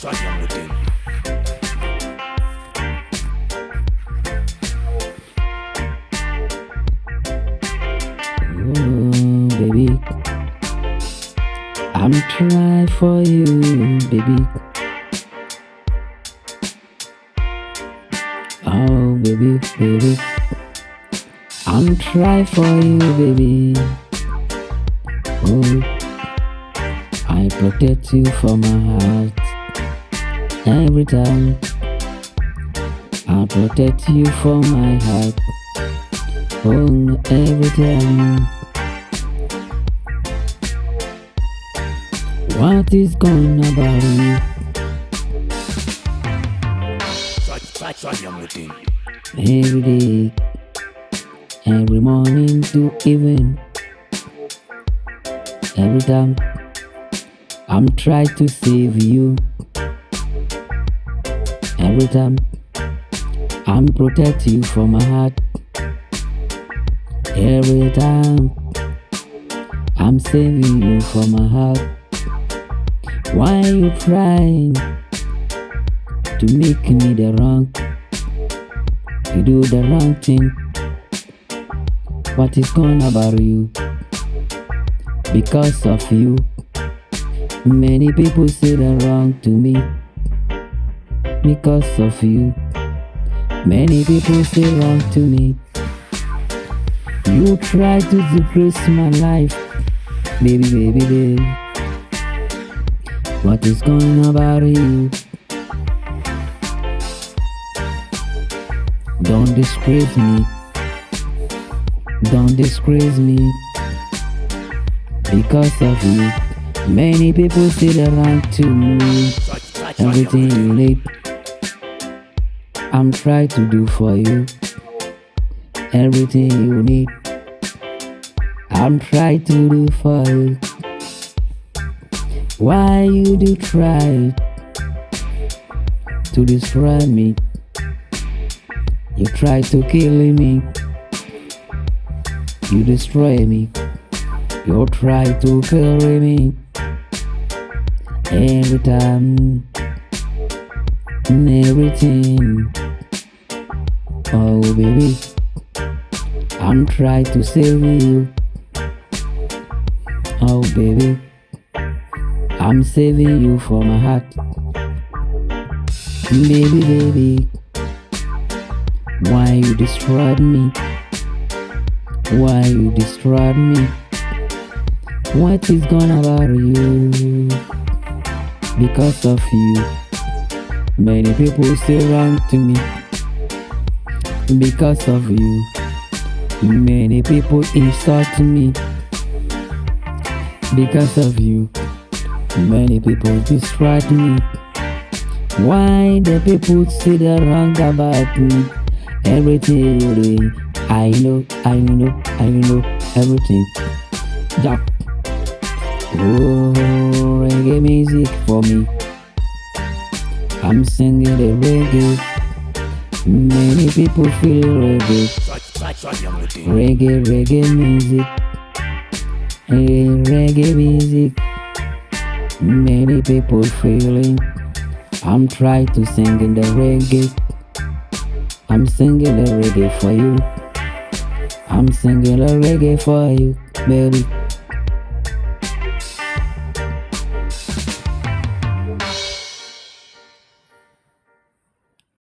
Oh, baby, I'm trying for you, baby. Oh, baby, baby, I'm trying for you, baby. Oh, I protect you from my heart every time. I protect you from my heart. Oh, every time. What is going about you? Every day, every morning to even, every time I'm trying to save you. Every time I'm protect you from my heart. Every time I'm saving you from my heart. Why you trying to make me the wrong? You do the wrong thing. What is going about you? Because of you, many people say the wrong to me. Because of you, many people say wrong to me. You try to disgrace my life, baby, baby, baby. What is going about you? Don't disgrace me. Don't disgrace me. Because of you, many people say the wrong to me. Everything you need, I'm trying to do for you. Everything you need, I'm trying to do for you. Why you do try to destroy me? You try to kill me. You destroy me. You try to kill me. Every time, everything. Oh baby, I'm trying to save you. Oh baby, I'm saving you from my heart. Baby, baby, why you destroyed me? Why you destroyed me? What is going about you? Because of you, many people say wrong to me. Because of you, many people insult me. Because of you, many people distract me. Why the people say the wrong about me? Everything you do, I know everything. Duck. Oh, reggae music for me. I'm singing the reggae. Many people feel reggae. Reggae music. Hey, reggae music. Many people feeling. I'm trying to sing in the reggae. I'm singing the reggae for you. I'm singing the reggae for you, baby.